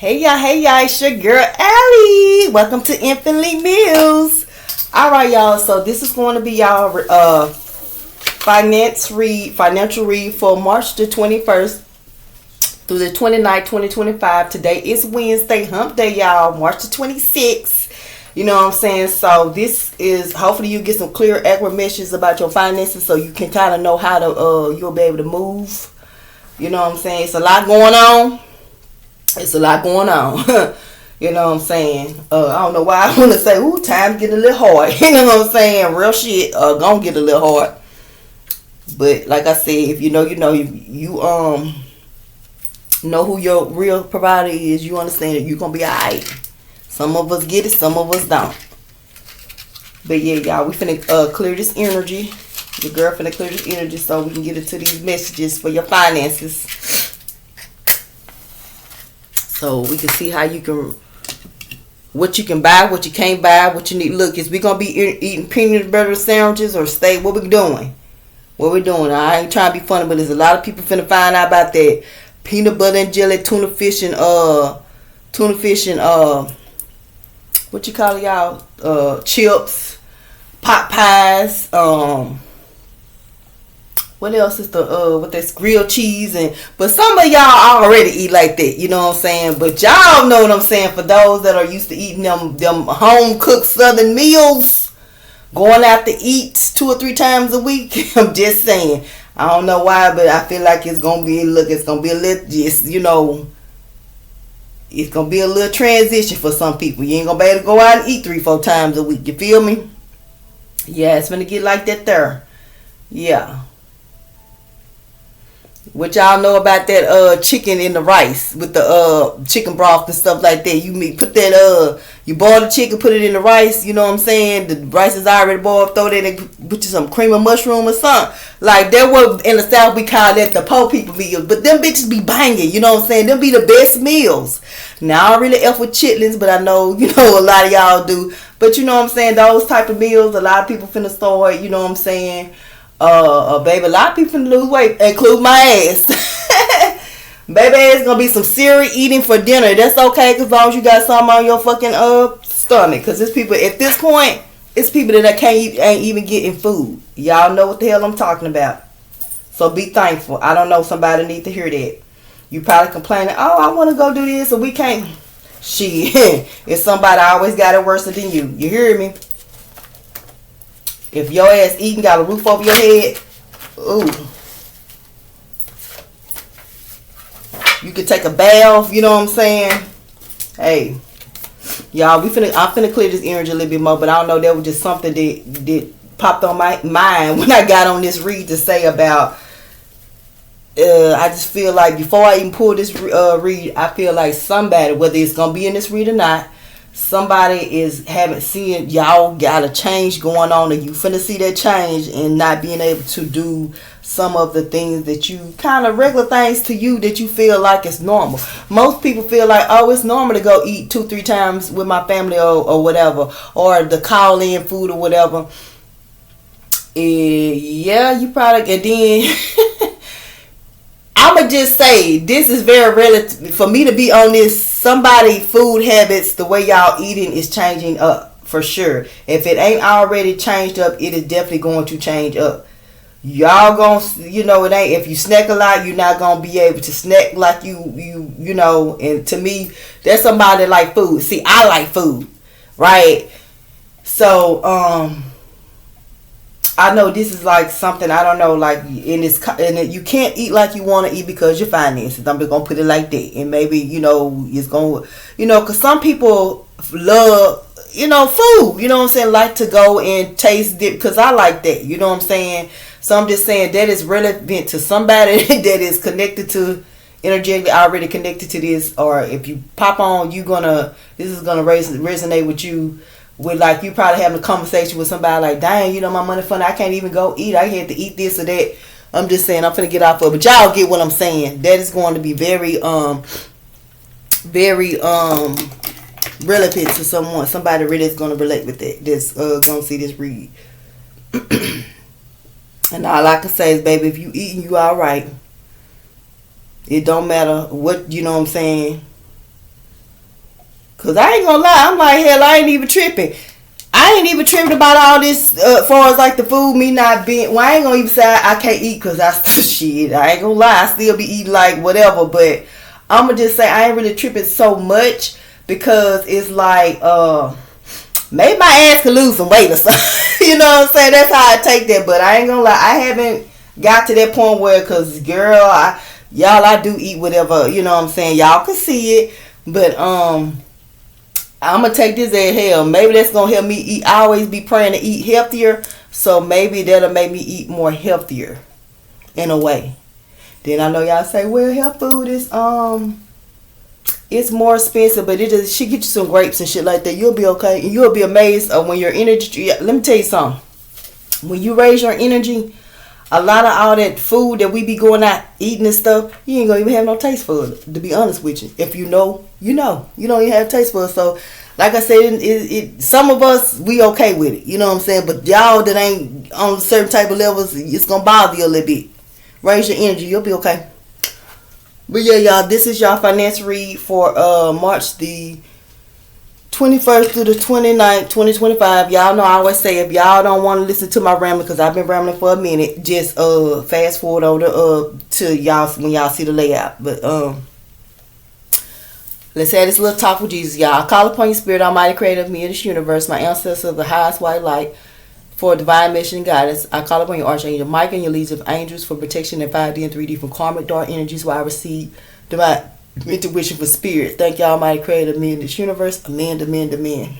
Hey y'all, it's your girl Allie. Welcome to Infinitely Mills. Alright y'all, so this is going to be y'all financial read for March the 21st through the 29th, 2025. Today is Wednesday, hump day y'all, March the 26th. You know what I'm saying? So this is, hopefully you get some clear, accurate messages about your finances so you can kind of know how to, you'll be able to move. You know what I'm saying? It's a lot going on. You know what I'm saying? I don't know why I want to say, ooh, time get a little hard. You know what I'm saying? Real shit, gonna get a little hard. But like I said, if you know, you know who your real provider is, you understand that you're gonna be alright. Some of us get it, some of us don't. But yeah, y'all, we finna clear this energy. Your girl finna clear this energy so we can get into these messages for your finances. So we can see how you can, what you can buy, what you can't buy, what you need. Look, is we gonna be eating peanut butter sandwiches or steak? What we doing? I ain't trying to be funny, but there's a lot of people finna find out about that peanut butter and jelly, tuna fish and what you call it, y'all? Chips, pot pies, what else is the with this grilled cheese but some of y'all already eat like that, you know what I'm saying? But y'all know what I'm saying, for those that are used to eating them home cooked southern meals, going out to eat 2 or 3 times a week. I'm just saying. I don't know why, but I feel like it's gonna be a little, it's gonna be a little transition for some people. You ain't gonna be able to go out and eat 3-4 times a week. You feel me? Yeah, it's gonna get like that there. Yeah. What y'all know about that chicken in the rice with the chicken broth and stuff like that? You boil the chicken, put it in the rice, you know what I'm saying? The rice is already boiled, throw that in, put you some cream of mushroom or something. Like that, what in the South we call that the poor people meals. But them bitches be banging, you know what I'm saying? Them be the best meals. Now I don't really F with chitlins, but I know, a lot of y'all do. But you know what I'm saying? Those type of meals, a lot of people finna start, you know what I'm saying? Baby, a lot of people finna lose weight, include my ass. Baby, it's gonna be some cereal eating for dinner. That's okay, cause as long as you got something on your fucking stomach. Cause it's people at this point, it's people that ain't even getting food. Y'all know what the hell I'm talking about. So be thankful. I don't know, somebody need to hear that. You probably complaining, oh, I want to go do this, and we can't. Shit, it's somebody always got it worse than you. You hear me? If your ass eating, got a roof over your head, ooh. You can take a bath, you know what I'm saying? Hey, y'all, I'm finna clear this energy a little bit more, but I don't know, that was just something that popped on my mind when I got on this read to say about, I just feel like before I even pull this read, I feel like somebody, whether it's going to be in this read or not, somebody haven't seen y'all got a change going on, and you finna see that change and not being able to do some of the things that you kind of regular things to you that you feel like it's normal. Most people feel like, oh, it's normal to go eat 2-3 times with my family or whatever, or the call in food or whatever. Yeah, you probably, and then I'ma just say this is very relative for me to be on this. Somebody food habits, the way y'all eating is changing up for sure. If it ain't already changed up, it is definitely going to change up. Y'all gonna, it ain't, if you snack a lot, you're not gonna be able to snack like you know. And to me, that's somebody that like food. See, I like food, right? So I know this is like something, I don't know, like you can't eat like you want to eat because your finances. I'm just gonna put it like that. And maybe it's gonna, because some people love food. You know what I'm saying? Like to go and taste it, because I like that. You know what I'm saying? So I'm just saying that is relevant to somebody that is connected to, energetically already connected to this. Or if you pop on, this is gonna resonate with you. With like you probably having a conversation with somebody like, dang, my money fund, I can't even go eat. I had to eat this or that. I'm just saying, I'm finna get off of it. But y'all get what I'm saying. That is going to be very relevant to someone. Somebody really is going to relate with that. That's going to see this read. And all I can say is, baby, if you eating, you all right. It don't matter what, you know what I'm saying. Cause I ain't gonna lie, I'm like, hell, I ain't even tripping. I ain't even tripping about all this as far as like the food, me not being. Well, I ain't gonna even say I can't eat because I still shit. I ain't gonna lie, I still be eating like whatever. But I'm gonna just say I ain't really tripping so much because it's like maybe my ass could lose some weight or something. You know what I'm saying? That's how I take that. But I ain't gonna lie, I haven't got to that point where, cause girl, I do eat whatever. You know what I'm saying? Y'all can see it, but I'm gonna take this as hell. Maybe that's gonna help me eat. I always be praying to eat healthier, so maybe that'll make me eat more healthier in a way. Then I know y'all say, well, health food is it's more expensive, but it just, she get you some grapes and shit like that. You'll be okay, and you'll be amazed when your energy. Let me tell you something. When you raise your energy, a lot of all that food that we be going out eating and stuff, you ain't gonna even have no taste for it, to be honest with you. If you know, you know. You don't even have taste for it. So, like I said, some of us, we okay with it. You know what I'm saying? But y'all that ain't on certain type of levels, it's gonna bother you a little bit. Raise your energy, you'll be okay. But yeah, y'all, this is y'all finance read for March the 21st through the 29th, 2025. Y'all know I always say, if y'all don't want to listen to my rambling, because I've been rambling for a minute, just fast forward over to y'all when y'all see the layout. But let's have this little talk with Jesus, y'all. I call upon your spirit, almighty creator of me and this universe, my ancestors of the highest white light, for divine mission and guidance. I call upon your archangel Michael and your legions of angels for protection in 5D and 3D from karmic dark energies, while I receive divine intuition for spirit. Thank you, almighty creator of me in this universe. Amen, amen, amen.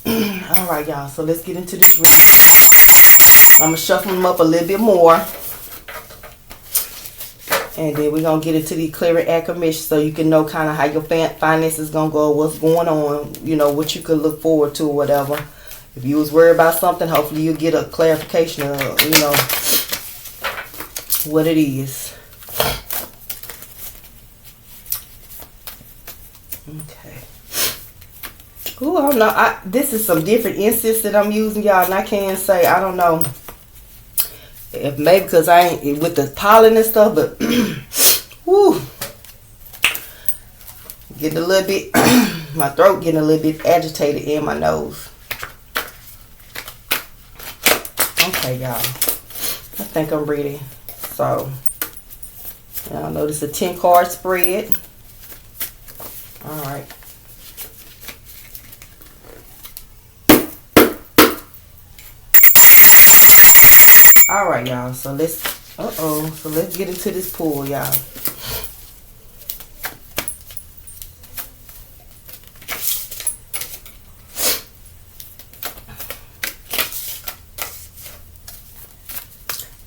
Alright, y'all, so let's get into this reading. I'm going to shuffle them up a little bit more, and then we're going to get into the clearing affirmations so you can know kind of how your finances going to go, what's going on, you know, what you could look forward to or whatever. If you was worried about something, hopefully you'll get a clarification of, you know, what it is. Okay. Ooh, I don't know. This is some different incense that I'm using, y'all, and I can't say, I don't know if maybe because I ain't with the pollen and stuff, but woo, getting a little bit, my throat getting a little bit agitated in my nose. Okay, y'all, I think I'm ready. So, y'all know this is a 10 card spread. All right. All right, y'all. So let's so let's get into this pool, y'all.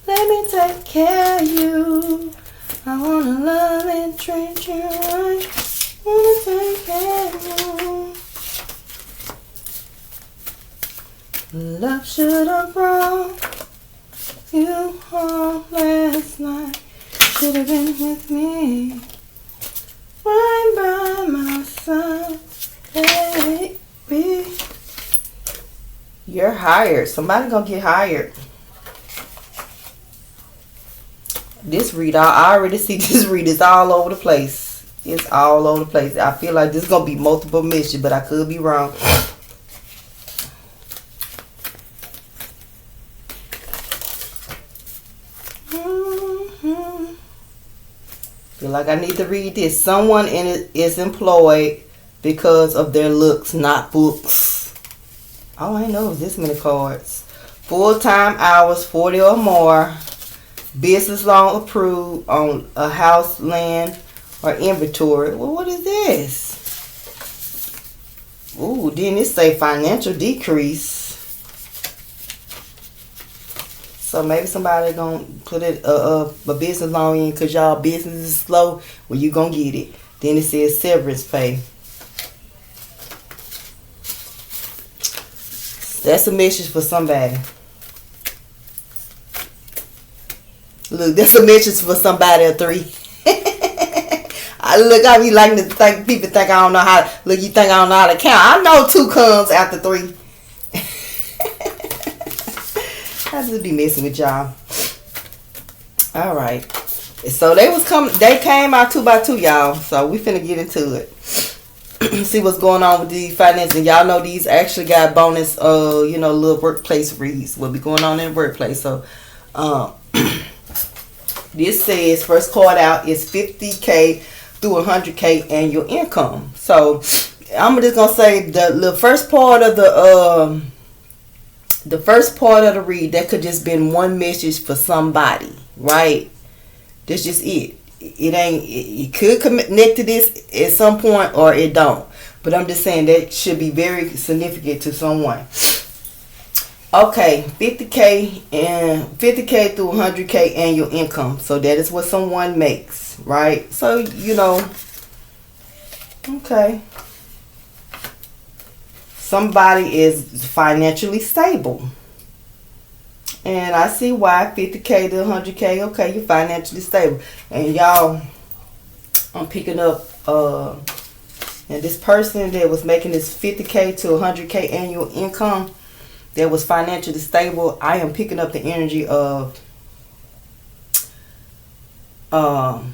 Let me take care of you. I wanna love and treat you right. Wanna take care of you. Love should have brought you home last night. Should have been with me, right by my side, baby. You're hired. Somebody gonna get hired. This read, I already see this read is all over the place. It's all over the place. I feel like this is gonna be multiple missions, but I could be wrong. Feel like I need to read this. Someone in it is employed because of their looks, not books. Oh, I know this many cards. Full-time hours, 40 or more. Business loan approved on a house, land, or inventory. Well, what is this? Ooh, didn't it say financial decrease? So maybe somebody gonna put it a business loan in because y'all business is slow. Well, you gonna get it. Then it says severance pay. That's a message for somebody. Look, that's a message for somebody at 3. I be liking to think people think I don't know how. Look, you think I don't know how to count? I know 2 comes after 3. I just be messing with y'all. All right. So they came out 2 by 2, y'all. So we finna get into it. see what's going on with these finances. And y'all know these actually got bonus, little workplace reads. What be going on in the workplace. So, this says first card out is 50K through 100K annual income. So, I'm just gonna say the first part of the read, that could just been one message for somebody, right? That's just it. It could connect to this at some point or it don't. But I'm just saying that should be very significant to someone. Okay, 50K through 100K annual income. So that is what someone makes, right? So, okay. Somebody is financially stable. And I see why 50K to 100K, okay, you're financially stable. And y'all, I'm picking up, and this person that was making this 50K to 100K annual income, that was financially stable, I am picking up the energy of, for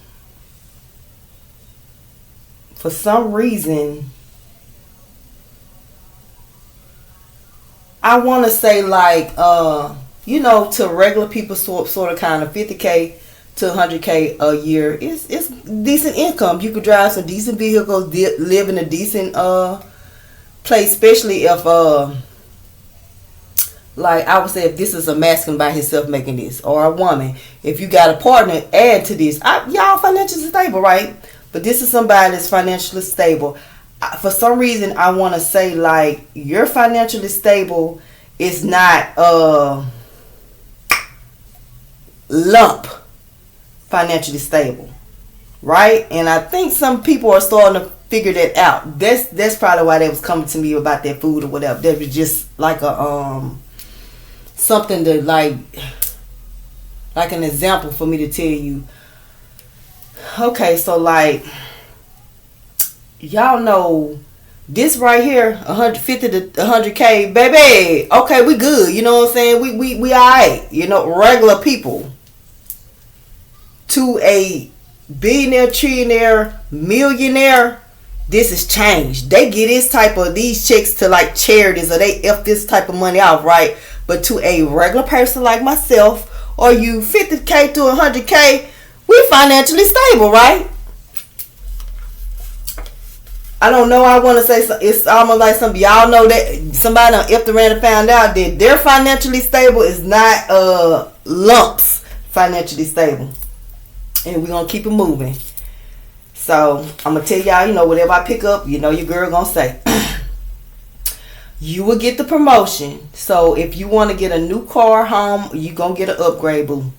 some reason, I want to say like, to regular people, sort of kind of 50K to 100K a year. It's decent income. You could drive some decent vehicles, live in a decent place, especially if like I would say, if this is a masculine by himself making this, or a woman, if you got a partner, add to this. Y'all financially stable, right? But this is somebody that's financially stable. For some reason, I want to say like you're financially stable is not lump financially stable, right? And I think some people are starting to figure that out. That's probably why they was coming to me about that food or whatever. That was just like a something to like an example for me to tell you. Okay, so like y'all know this right here, 150 to 100K, baby. Okay, we good. You know what I'm saying? We alright. Regular people. To a billionaire, trillionaire, millionaire, this has changed. They get these checks to like charities, or they F this type of money out, right? But to a regular person like myself, or you 50K to 100K, we financially stable, right? I don't know. I want to say it's almost like some y'all know that somebody done effed around and found out that they're financially stable is not lumps financially stable. And we're going to keep it moving. So, I'm going to tell y'all, whatever I pick up, your girl going to say. You will get the promotion. So, if you want to get a new car, home, you going to get an upgrade, boo.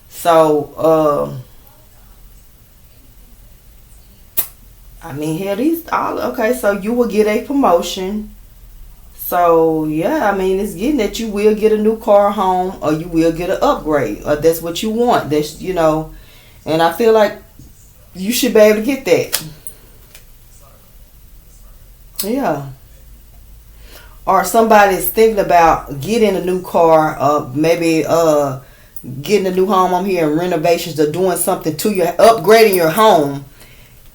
So, here these all okay. So, you will get a promotion. So, yeah, it's getting that you will get a new car, home, or you will get an upgrade. Or that's what you want. That's, and I feel like you should be able to get that. Yeah. Or somebody's thinking about getting a new car, maybe getting a new home. I'm hearing renovations or doing something to your, upgrading your home.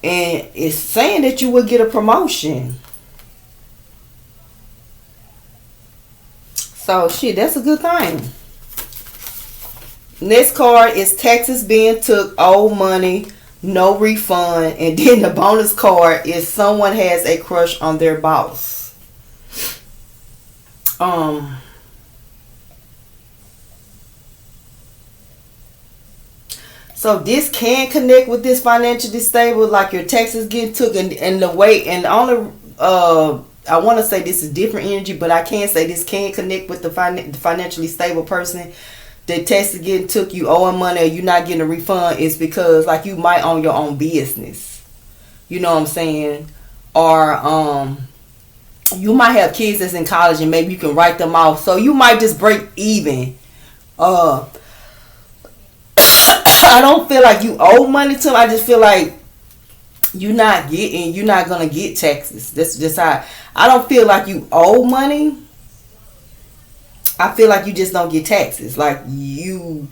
And it's saying that you will get a promotion. So, shit, that's a good thing. Next card is taxes being took, old money, no refund. And then the bonus card is someone has a crush on their boss. So this can connect with this financially stable, like your taxes getting took, and the way, and only I want to say this is different energy, but I can say this can connect with the financially stable person. The taxes getting took, you owing money, or you not getting a refund, is because like you might own your own business. You know what I'm saying? Or you might have kids that's in college and maybe you can write them off, so you might just break even. I don't feel like you owe money to them. I just feel like you're not gonna get taxes. That's just how I don't feel like you owe money. I feel like you just don't get taxes. Like you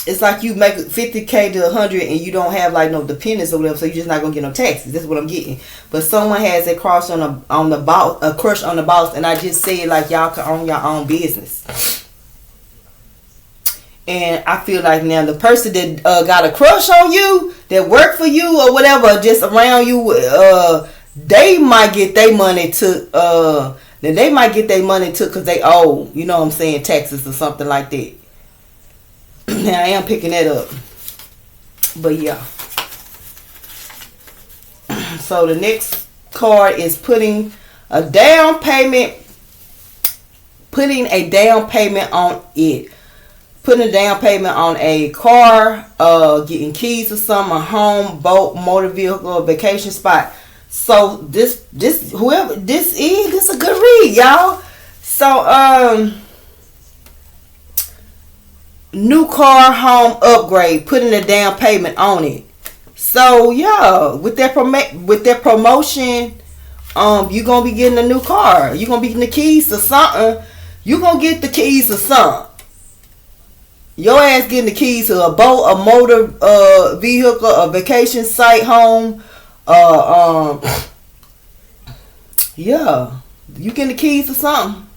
it's like you make 50K to 100 and you don't have like no dependents or whatever, so you're just not gonna get no taxes. That's what I'm getting. But someone has a crush on the boss, a crush on the boss, and I just said like y'all can own your own business. And I feel like now the person that got a crush on you, that work for you or whatever, just around you, they might get their money took. Then they might get their money took because they owe, you know what I'm saying, taxes or something like that. Now I am picking that up, but yeah. So the next card is putting a down payment on it. Putting a down payment on a car, getting keys or something, a home, boat, motor vehicle, a vacation spot. So this whoever this is a good read, y'all. So new car, home upgrade, putting a down payment on it. So yeah, with that promotion, you're gonna be getting a new car. You're gonna be getting the keys to something. You're gonna get the keys to something. Your ass getting the keys to a boat, a motor vehicle, a vacation site, home. Yeah, you getting the keys to something.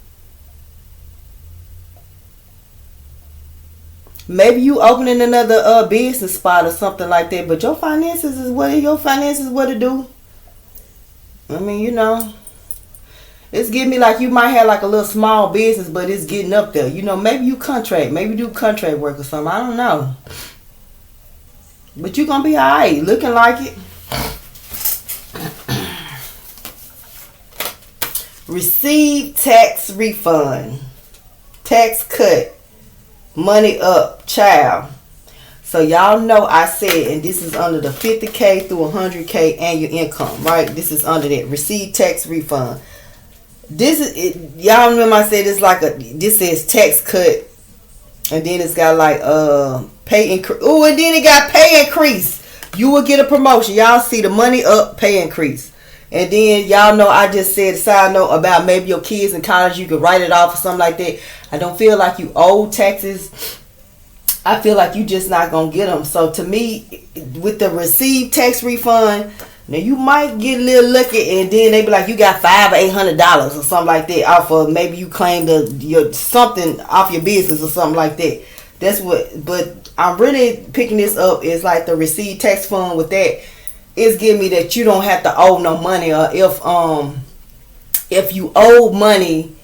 Maybe you opening another business spot or something like that. But your finances is what to do. I mean, you know. It's giving me like you might have like a little small business, but it's getting up there. You know, maybe you contract. Maybe do contract work or something. I don't know. But you're going to be all right. Looking like it. Receive tax refund. Tax cut. Money up. Child. So y'all know I said, and this is under the 50K through 100K annual income, right? This is under that. Receive tax refund. This is it, y'all remember I said it's like this says tax cut, and then it's got like pay increase. Oh, and then it got pay increase. You will get a promotion. Y'all see the money up, pay increase. And then y'all know I just said a side note about maybe your kids in college, you could write it off or something like that. I don't feel like you owe taxes. I feel like you just not gonna get them. So to me, with the received tax refund, now you might get a little lucky, and then they be like, you got $500 or $800 or something like that off of, maybe you claim your something off your business or something like that. That's what. But I'm really picking this up is like the received tax fund. With that, it's giving me that you don't have to owe no money, or if you owe money,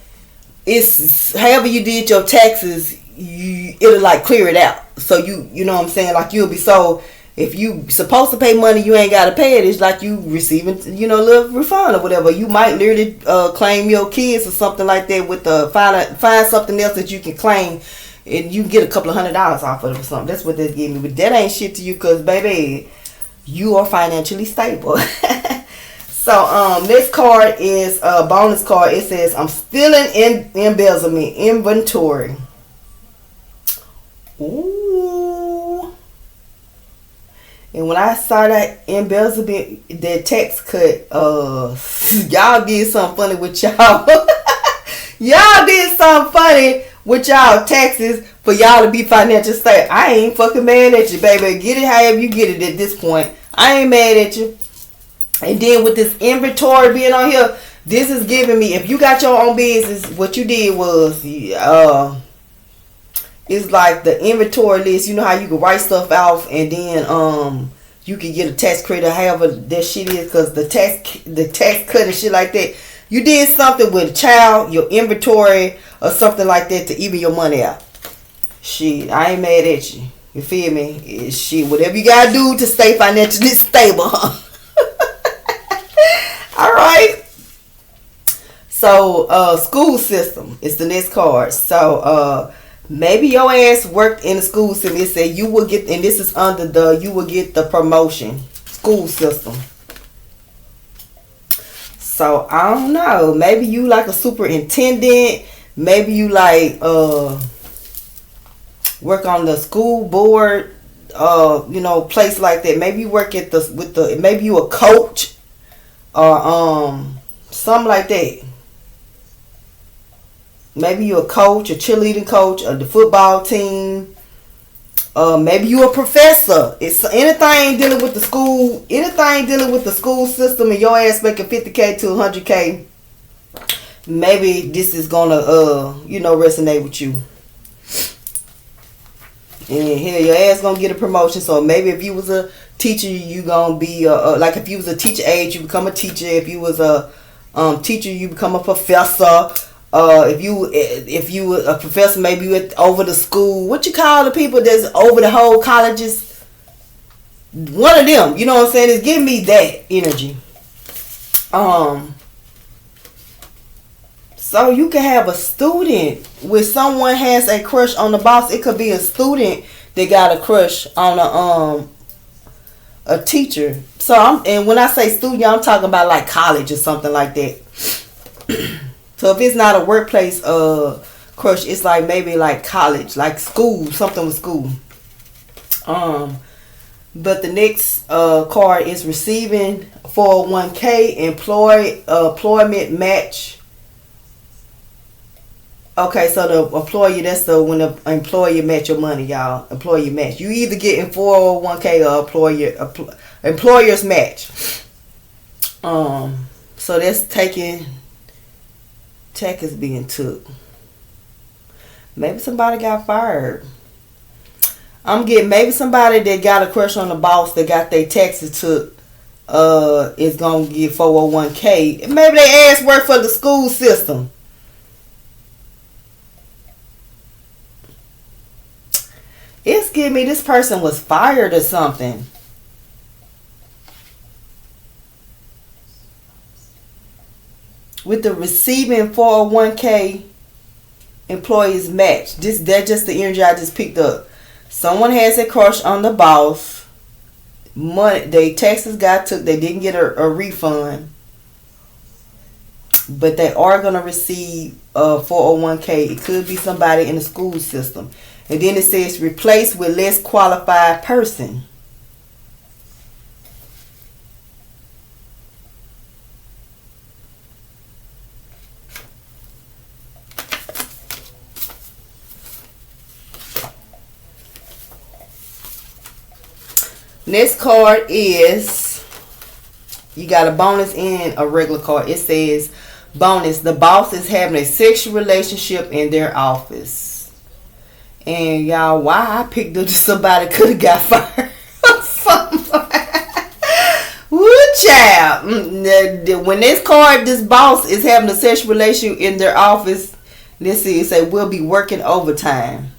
it's however you did your taxes, it'll like clear it out. So you know what I'm saying, like you'll be so. If you supposed to pay money, you ain't got to pay it. It's like you receiving, you know, a little refund or whatever. You might literally claim your kids or something like that with find something else that you can claim, and you can get a couple of $100 off of it or something. That's what they give me. But that ain't shit to you because, baby, you are financially stable. So, this card is a bonus card. It says, I'm stealing embezzlement inventory. Ooh. And when I saw that embezzlement, that tax cut, y'all did something funny with y'all. Y'all did something funny with y'all taxes for y'all to be financial stable. I ain't fucking mad at you, baby. Get it however you get it at this point. I ain't mad at you. And then with this inventory being on here, this is giving me, if you got your own business, what you did was, it's like the inventory list. You know how you can write stuff off and then you can get a tax credit, however that shit is, because the tax cut and shit like that. You did something with a child, your inventory or something like that to even your money out. Shit, I ain't mad at you. You feel me? Shit, whatever you gotta do to stay financially stable, huh? All right. So school system is the next card. So maybe your ass worked in the school system. It said you will get, and this is under you will get the promotion school system. So I don't know. Maybe you like a superintendent. Maybe you like work on the school board. You know, place like that. Maybe you work at maybe you a coach or something like that. Maybe you're a coach, a cheerleading coach, or the football team. Maybe you a professor. It's anything dealing with the school. Anything dealing with the school system, and your ass making 50K to 100K. Maybe this is gonna resonate with you. And here your ass gonna get a promotion. So maybe if you was a teacher, you gonna be like if you was a teacher age, you become a teacher. If you was a teacher, you become a professor. If you were a professor, maybe you over the school. What you call the people that's over the whole colleges? One of them. You know what I'm saying? It's giving me that energy. So you can have a student where someone has a crush on the boss. It could be a student that got a crush on a teacher. And when I say student, I'm talking about like college or something like that. So if it's not a workplace crush, it's like maybe like college, like school, something with school. But the next card is receiving 401k employment match. Okay, so the employer, that's when the employer match your money, y'all. Employer match. You either getting 401k or employer's match. So that's tech is being took. Maybe somebody got fired. I'm getting maybe somebody that got a crush on the boss that got their taxes took is gonna get 401k. Maybe they ass work for the school system. It's giving me this person was fired or something. With the receiving 401k employees match. That's just the energy I just picked up. Someone has a crush on the boss. Money, they taxes got took. They didn't get a refund. But they are going to receive 401k. It could be somebody in the school system. And then it says replace with less qualified person. Next card is, you got a bonus and a regular card. It says bonus, the boss is having a sexual relationship in their office. And y'all, why I picked up somebody could have got fired. Woo, child. When this boss is having a sexual relationship in their office, let's see, it say we'll be working overtime.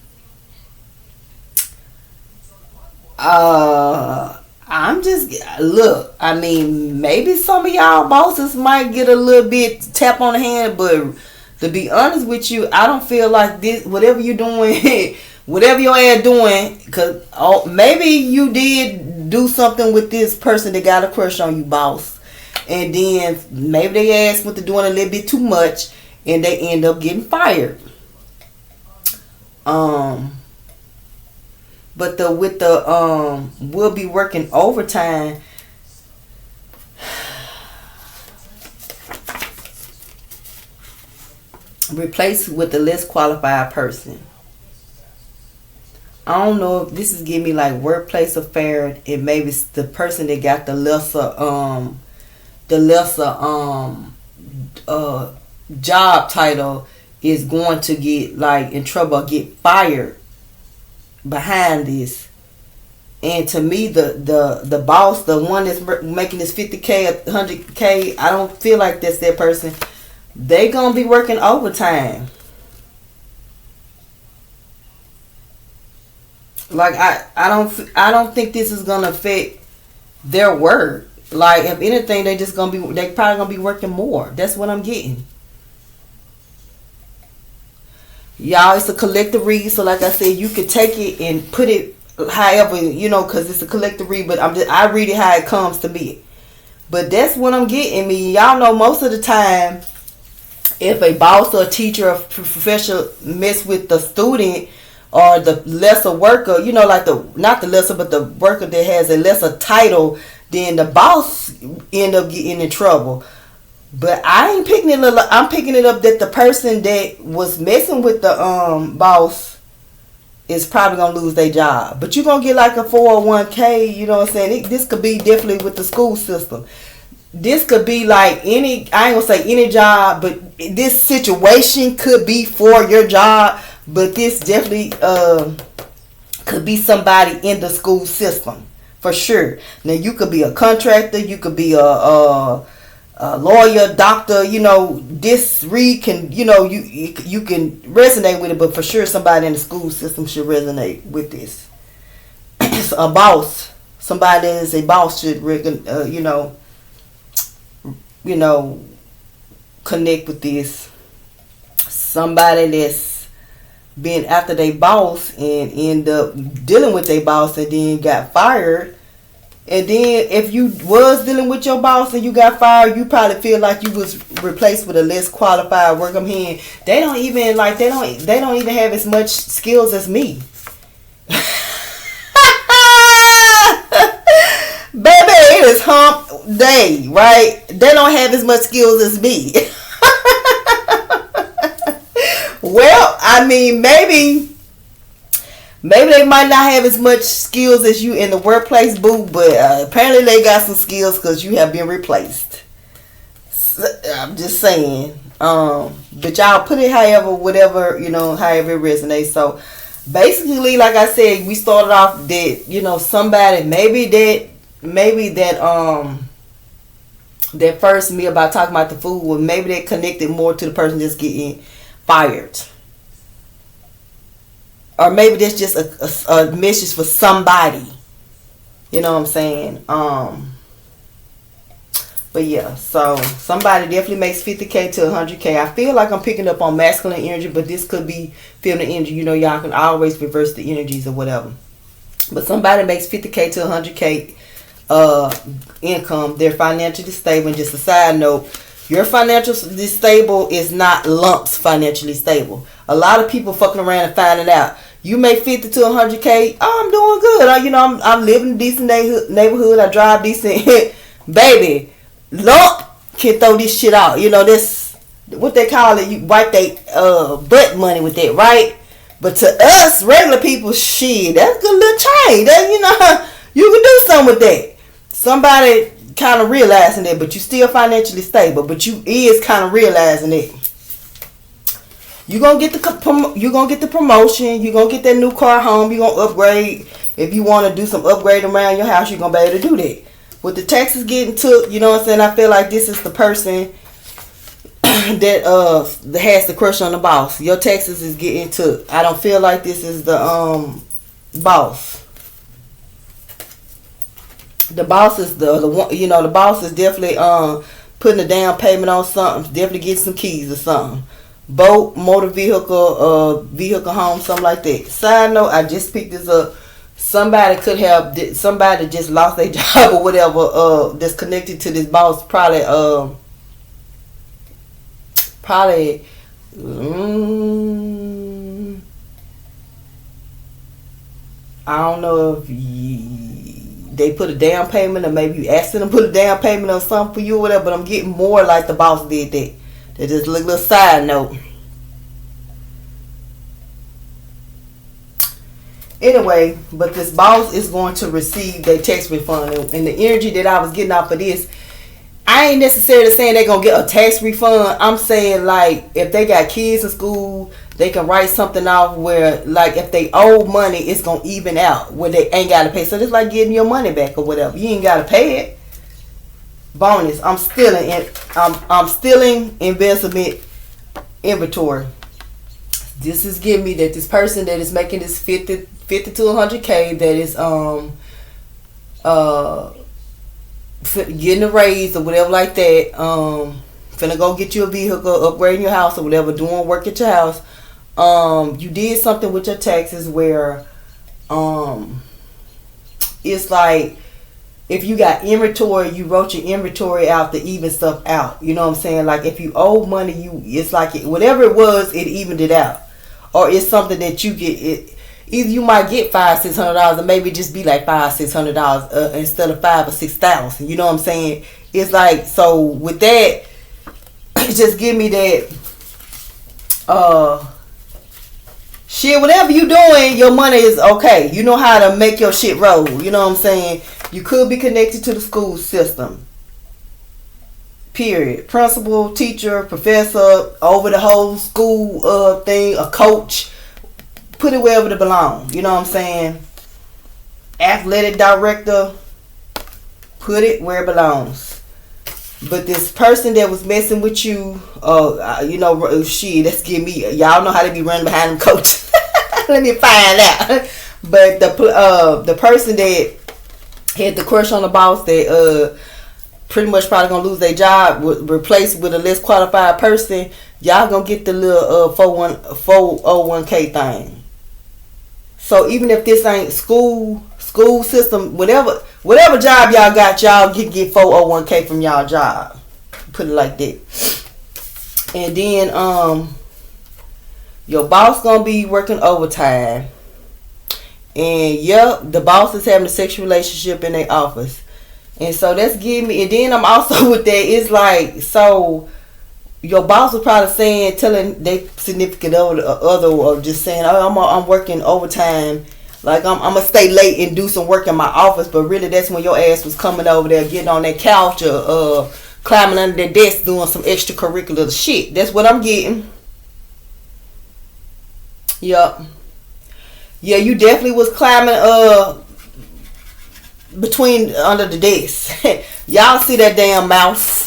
I mean, maybe some of y'all bosses might get a little bit tap on the hand, but to be honest with you, I don't feel like this, whatever you're doing, whatever your ass doing, because maybe you did do something with this person that got a crush on you, boss. And then maybe they ass went to doing a little bit too much and they end up getting fired. But we'll be working overtime. Replace with the less qualified person. I don't know if this is giving me like workplace affair, and maybe it's the person that got the lesser job title is going to get like in trouble or get fired behind this. And to me, the boss, the one that's making this 50K or 100K, I don't feel like that's that person. They gonna be working overtime. Like I don't think this is gonna affect their work. Like if anything, they probably gonna be working more. That's what I'm getting. Y'all, it's a collective read, so like I said, you could take it and put it however, because it's a collective read, but I read it how it comes to me. But that's what I'm getting me. Y'all know most of the time, if a boss or a teacher or professional mess with the student or the lesser worker, like not the lesser, but the worker that has a lesser title, then the boss end up getting in trouble. But I ain't picking it up. I'm picking it up that the person that was messing with the boss is probably gonna lose their job. But you're gonna get like a 401k, you know what I'm saying? This could be definitely with the school system. This could be like any, I ain't gonna say any job, but this situation could be for your job. But this definitely could be somebody in the school system for sure. Now you could be a contractor, you could be a lawyer, doctor. You know, this read can, you know, you can resonate with it, but for sure somebody in the school system should resonate with this. A boss, somebody that is a boss should you know, connect with this. Somebody that's been after their boss and end up dealing with their boss and then got fired. And then if you was dealing with your boss and you got fired, you probably feel like you was replaced with a less qualified worker hand. They don't even have as much skills as me. Baby, it is hump day, right? They don't have as much skills as me. Well, I mean, maybe they might not have as much skills as you in the workplace, boo, but apparently they got some skills because you have been replaced. So, I'm just saying. But y'all put it however it resonates. So basically, like I said, we started off that, you know, somebody, maybe that first me about talking about the food, well, maybe they connected more to the person that's getting fired. Or maybe that's just a message for somebody. You know what I'm saying? But yeah, so somebody definitely makes 50K to 100K. I feel like I'm picking up on masculine energy, but this could be feminine energy. You know, y'all can always reverse the energies or whatever. But somebody makes 50K to 100K income. They're financially stable. And just a side note, your financially stable is not lumps financially stable. A lot of people fucking around and finding out. You make 50 to 100K. Oh, I'm doing good. I'm living in a decent neighborhood. I drive decent. Baby, lump can throw this shit out. You know, that's what they call it. You wipe they butt money with that, right? But to us, regular people, shit, that's a good little change. That, you know, you can do something with that. Somebody kind of realizing that, but you still financially stable, but you is kind of realizing it. You gonna get the promotion. You gonna get that new car home. You gonna upgrade. If you want to do some upgrade around your house, you gonna be able to do that. With the taxes getting took, you know what I'm saying? I feel like this is the person that has the crush on the boss. Your taxes is getting took. I don't feel like this is the boss. The boss is the one. You know, the boss is definitely putting a down payment on something. Definitely getting some keys or something. Boat, motor vehicle, home, something like that. Side note, I just picked this up. Somebody just lost their job or whatever. That's connected to this boss. Probably. I don't know if they put a down payment, or maybe you asked them to put a down payment on something for you or whatever. But I'm getting more like the boss did that. That's just a little side note. Anyway, but this boss is going to receive their tax refund. And the energy that I was getting off of this, I ain't necessarily saying they're going to get a tax refund. I'm saying, like, if they got kids in school, they can write something off where, like, if they owe money, it's going to even out where they ain't got to pay. So it's like getting your money back or whatever. You ain't got to pay it. Bonus, I'm stealing investment inventory. This is giving me that this person that is making this 50 to 100K that is getting a raise or whatever like that, finna go get you a vehicle, upgrading your house or whatever, doing work at your house. You did something with your taxes where it's like, if you got inventory, you wrote your inventory out to even stuff out. You know what I'm saying? Like, if you owe money, it's like whatever it was, it evened it out. Or it's something that you get. Either you might get $500-$600, or maybe just be like $500-$600 instead of $5,000 or $6,000. You know what I'm saying? It's like, so with that, just give me that. Shit, whatever you doing, your money is okay. You know how to make your shit roll. You know what I'm saying? You could be connected to the school system. Period. Principal, teacher, professor, over the whole school thing, a coach. Put it wherever it belongs. You know what I'm saying? Athletic director. Put it where it belongs. But this person that was messing with you, shit, that's getting me. Y'all know how to be running behind them coaches. Let me find out. But the person that had the crush on the boss that pretty much probably gonna lose their job, replaced with a less qualified person, y'all gonna get the little 401k thing. So even if this ain't school system, whatever job y'all got, y'all get 401k from y'all job. Put it like that. And then your boss gonna be working overtime. And the boss is having a sexual relationship in their office. And so that's giving me, and then I'm also with that, it's like, so your boss was probably telling their significant other, or just saying, oh, I'm working overtime. Like, I'm going to stay late and do some work in my office. But really, that's when your ass was coming over there, getting on that couch or climbing under that desk, doing some extracurricular shit. That's what I'm getting. Yup. Yeah, you definitely was climbing under the desk. Y'all see that damn mouth?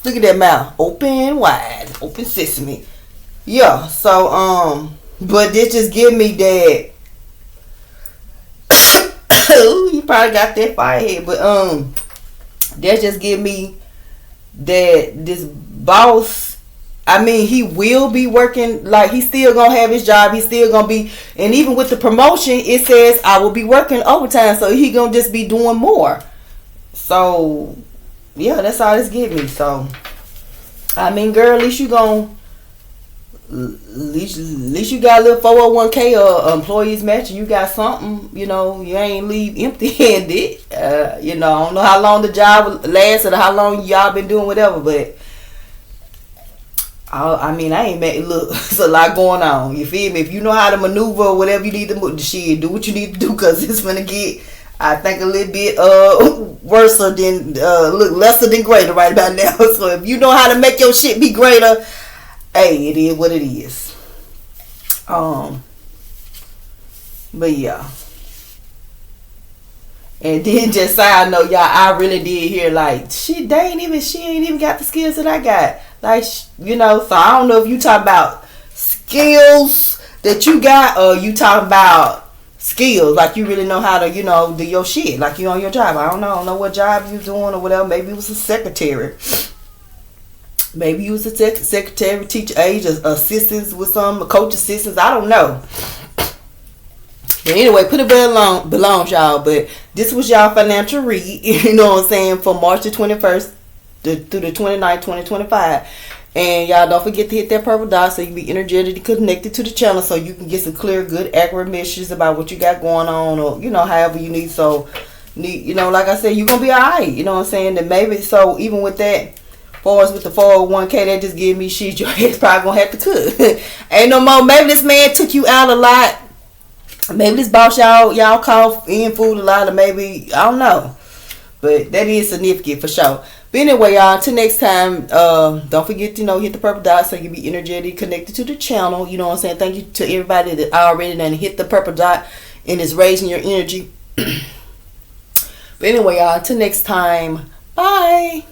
Look at that mouth. Open wide. Open sesame. Yeah, so, but this just give me that. You probably got that firehead, but that just give me that this boss, I mean, he will be working, like, he's still gonna have his job, he's still gonna be, and even with the promotion, it says I will be working overtime, so he gonna just be doing more. So yeah, that's all this give me. So I mean, girl, at least you you got a little 401k or employees matching. You got something, you ain't leave empty-handed. I don't know how long the job lasts or how long y'all been doing whatever, but I ain't mad. Look, it's a lot going on. You feel me? If you know how to maneuver or whatever you need to do what you need to do, because it's gonna get, I think, a little bit worse than look lesser than greater right about now. So if you know how to make your shit be greater, hey, it is what it is. But yeah. And then just side note, y'all, I really did hear like she ain't even got the skills that I got. Like, so I don't know if you talk about skills that you got or you talk about skills like you really know how to, do your shit like you on your job. I don't know what job you doing or whatever. Maybe it was a secretary. Maybe you was a secretary, teacher age, assistants with some coach assistants. I don't know. But anyway, put it belongs, y'all. But this was y'all financial read, you know what I'm saying, for March the 21st through the 29th, 2025. And y'all don't forget to hit that purple dot so you can be energetically connected to the channel so you can get some clear, good, accurate messages about what you got going on or, however you need. So, like I said, you're going to be all right. You know what I'm saying? And maybe, so even with that, far as with the 401k, that just give me shit. Your ass probably going to have to cook. Ain't no more. Maybe this man took you out a lot. Maybe this boss y'all call in food a lot, or maybe, I don't know. But that is significant for sure. But anyway, y'all, until next time, don't forget to, hit the purple dot so you can be energetically connected to the channel. You know what I'm saying? Thank you to everybody that already done hit the purple dot and is raising your energy. But anyway, y'all, until next time, bye.